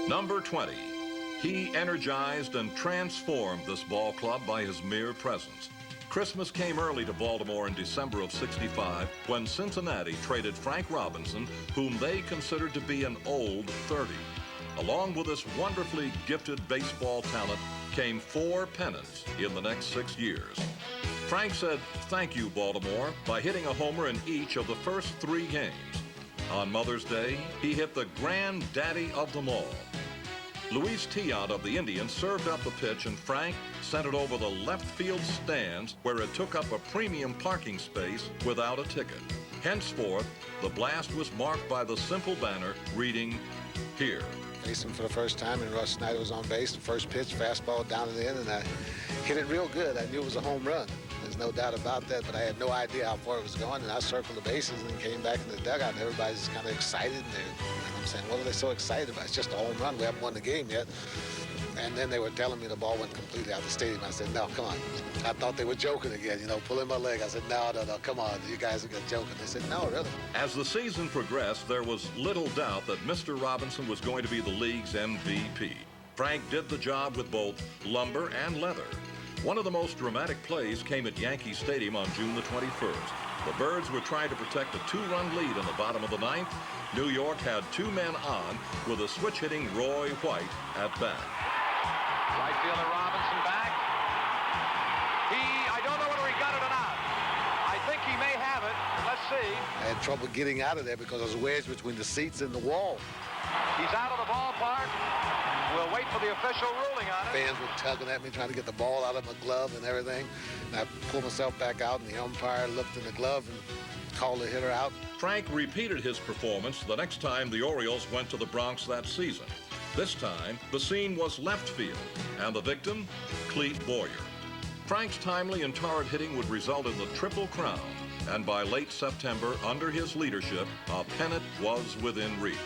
Number 20. He energized and transformed this ball club by his mere presence. Christmas came early to Baltimore in December of '65 when Cincinnati traded Frank Robinson, whom they considered to be an old 30. Along with this wonderfully gifted baseball talent came 4 pennants in the next 6 years. Frank said, "Thank you, Baltimore," by hitting a homer in each of the first 3 games. On Mother's Day, he hit the granddaddy of them all. Luis Tiant of the Indians served up the pitch, and Frank sent it over the left field stands where it took up a premium parking space without a ticket. Henceforth, the blast was marked by the simple banner reading, "Here." Faced him for the first time, and Russ Snyder was on base. The first pitch, fastball down and in, and I hit it real good. I knew it was a home run. There's no doubt about that, but I had no idea how far it was going, and I circled the bases and came back in the dugout, and everybody's kind of excited, and I'm saying, what are they so excited about? It's just a home run. We haven't won the game yet. And then they were telling me the ball went completely out of the stadium. I said, no, come on. I thought they were joking again, you know, pulling my leg. I said, no, come on. You guys are joking. They said, no, really. As the season progressed, there was little doubt that Mr. Robinson was going to be the league's MVP. Frank did the job with both lumber and leather. One of the most dramatic plays came at Yankee Stadium on June the 21st. The Birds were trying to protect a 2-run lead in the bottom of the 9th. New York had 2 men on with a switch-hitting Roy White at bat. Right fielder Robinson back. I don't know whether he got it or not. I think he may have it. Let's see. I had trouble getting out of there because I was wedged between the seats and the wall. He's out of the ballpark. We'll wait for the official ruling on it. Fans were tugging at me, trying to get the ball out of my glove and everything. And I pulled myself back out, and the umpire looked in the glove and called the hitter out. Frank repeated his performance the next time the Orioles went to the Bronx that season. This time, the scene was left field, and the victim, Clete Boyer. Frank's timely and torrid hitting would result in the Triple Crown, and by late September, under his leadership, a pennant was within reach.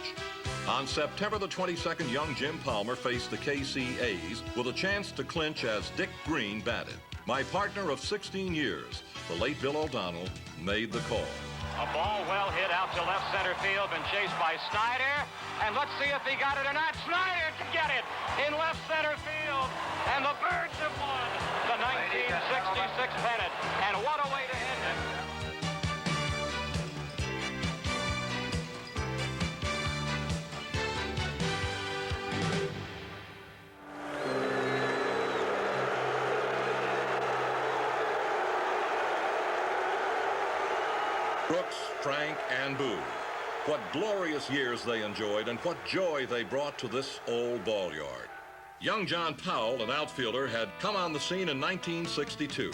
On September the 22nd, young Jim Palmer faced the KC A's with a chance to clinch as Dick Green batted. My partner of 16 years, the late Bill O'Donnell, made the call. A ball well hit out to left center field, been chased by Snyder. And let's see if he got it or not. Snyder can get it in left center field. And the Birds have won the 1966 pennant. And what a way to end it. Brooks, Frank, and Boo. What glorious years they enjoyed, and what joy they brought to this old ball yard. Young John Powell, an outfielder, had come on the scene in 1962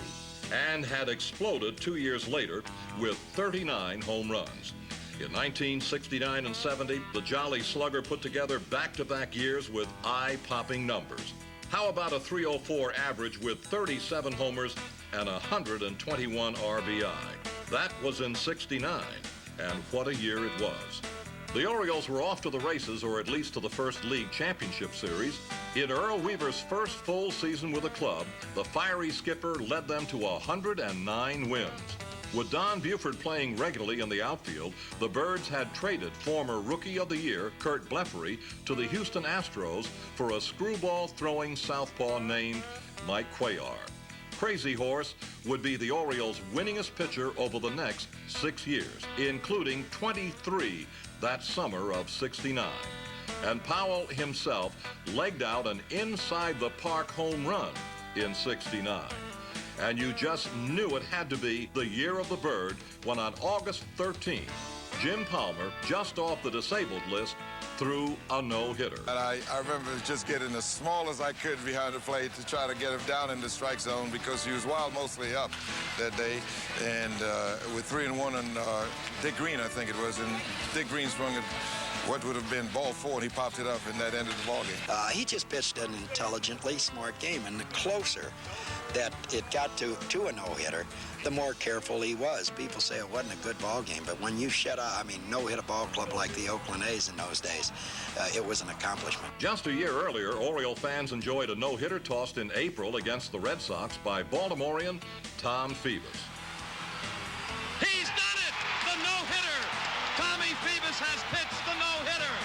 and had exploded 2 years later with 39 home runs. In 1969 and 70, the Jolly Slugger put together back-to-back years with eye-popping numbers. How about a .304 average with 37 homers and 121 RBI? That was in '69, and what a year it was. The Orioles were off to the races, or at least to the first league championship series. In Earl Weaver's first full season with the club, the fiery skipper led them to 109 wins. With Don Buford playing regularly in the outfield, the Birds had traded former Rookie of the Year Kurt Blefary to the Houston Astros for a screwball-throwing southpaw named Mike Cuellar. Crazy Horse would be the Orioles' winningest pitcher over the next 6 years, including 23 that summer of '69. And Powell himself legged out an inside-the-park home run in '69. And you just knew it had to be the year of the Bird when on August 13th, Jim Palmer, just off the disabled list, threw a no-hitter. And I remember just getting as small as I could behind the plate to try to get him down in the strike zone because he was wild mostly up that day. And with 3-1 and Dick Green, I think it was, and Dick Green swung it what would have been ball 4, and he popped it up, and that ended the ball game. He just pitched an intelligently smart game, and the closer that it got to a no-hitter, the more careful he was. People say it wasn't a good ball game, but when you shut out, no-hit a ball club like the Oakland A's in those days, it was an accomplishment. Just a year earlier, Oriole fans enjoyed a no-hitter tossed in April against the Red Sox by Baltimorean Tom Phoebus. He's done it! The no-hitter! Tommy Phoebus has pitched the no-hitter!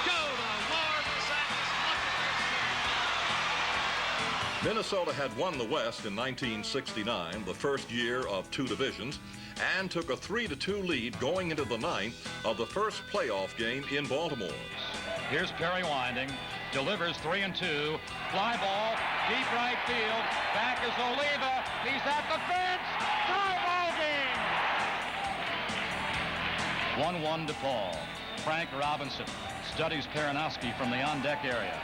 Go to war Minnesota had won the West in 1969, the first year of two divisions, and took a 3-2 lead going into the ninth of the first playoff game in Baltimore. Here's Perry winding, delivers 3-2, fly ball, deep right field, back is Oliva, he's at the fence, fly ball game! 1-1 to Paul. Frank Robinson studies Peronowski from the on-deck area.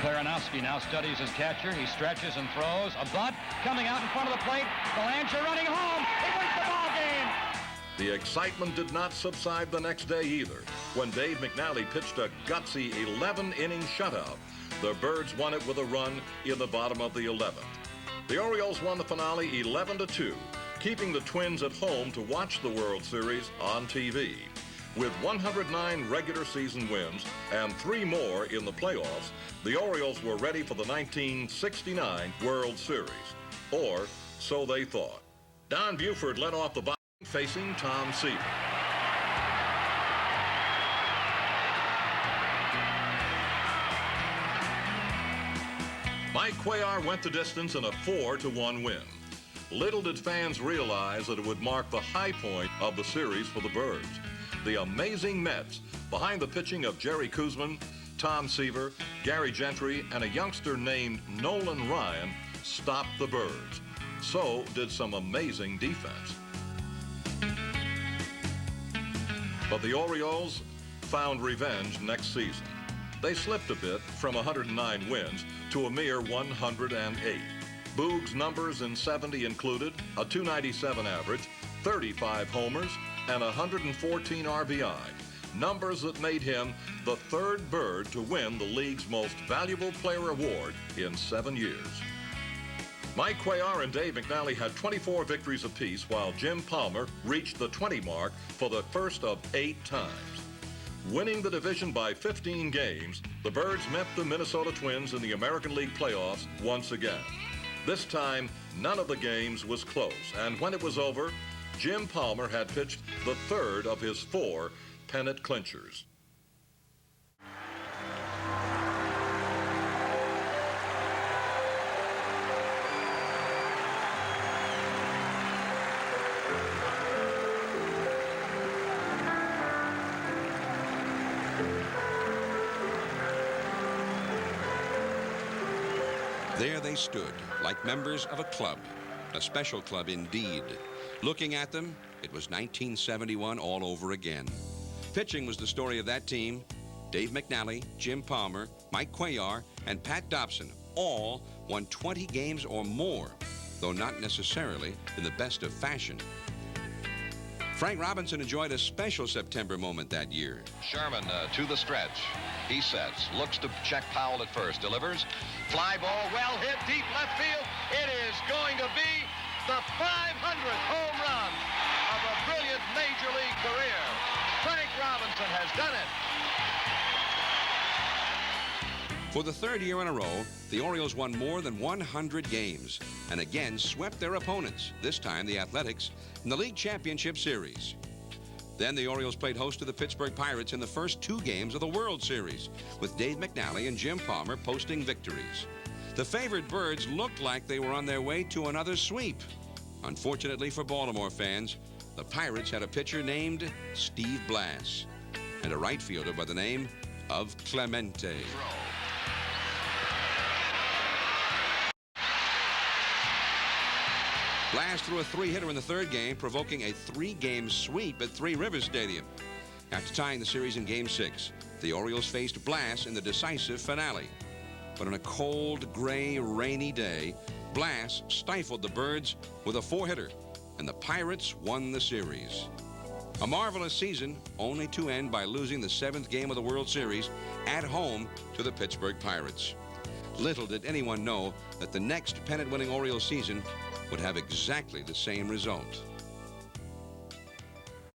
Peronowski now studies his catcher. He stretches and throws. A bunt coming out in front of the plate. Belanger running home. He wins the ball game. The excitement did not subside the next day either, when Dave McNally pitched a gutsy 11-inning shutout. The Birds won it with a run in the bottom of the 11th. The Orioles won the finale 11-2, keeping the Twins at home to watch the World Series on TV. With 109 regular season wins and 3 more in the playoffs, the Orioles were ready for the 1969 World Series. Or so they thought. Don Buford led off the bottom, facing Tom Seaver. Mike Cuellar went the distance in a 4-1 win. Little did fans realize that it would mark the high point of the series for the Birds. The amazing Mets, behind the pitching of Jerry Koosman, Tom Seaver, Gary Gentry, and a youngster named Nolan Ryan, stopped the Birds. So did some amazing defense. But the Orioles found revenge next season. They slipped a bit from 109 wins to a mere 108. Boog's numbers in 70 included a .297 average, 35 homers, and 114 RBI, numbers that made him the third Bird to win the league's most valuable player award in 7 years. Mike Cuellar and Dave McNally had 24 victories apiece, while Jim Palmer reached the 20 mark for the first of 8 times. Winning the division by 15 games, the Birds met the Minnesota Twins in the American League playoffs once again. This time, none of the games was close, and when it was over, Jim Palmer had pitched the third of his 4 pennant clinchers. There they stood, like members of a club, a special club indeed. Looking at them, it was 1971 all over again. Pitching was the story of that team. Dave McNally, Jim Palmer, Mike Cuellar, and Pat Dobson all won 20 games or more, though not necessarily in the best of fashion. Frank Robinson enjoyed a special September moment that year. Sherman to the stretch. He sets, looks to check Powell at first, delivers. Fly ball, well hit, deep left field. It is going to be the 500th home run of a brilliant Major League career. Frank Robinson has done it. For the third year in a row, the Orioles won more than 100 games and again swept their opponents, this time the Athletics, in the League Championship Series. Then the Orioles played host to the Pittsburgh Pirates in the first 2 games of the World Series, with Dave McNally and Jim Palmer posting victories. The favored Birds looked like they were on their way to another sweep. Unfortunately for Baltimore fans, the Pirates had a pitcher named Steve Blass and a right fielder by the name of Clemente. Blass threw a 3-hitter in the third game, provoking a 3-game sweep at Three Rivers Stadium. After tying the series in Game 6, the Orioles faced Blass in the decisive finale. But on a cold, gray, rainy day, Blass stifled the Birds with a 4-hitter, and the Pirates won the series. A marvelous season, only to end by losing the 7th game of the World Series at home to the Pittsburgh Pirates. Little did anyone know that the next pennant-winning Orioles season would have exactly the same result.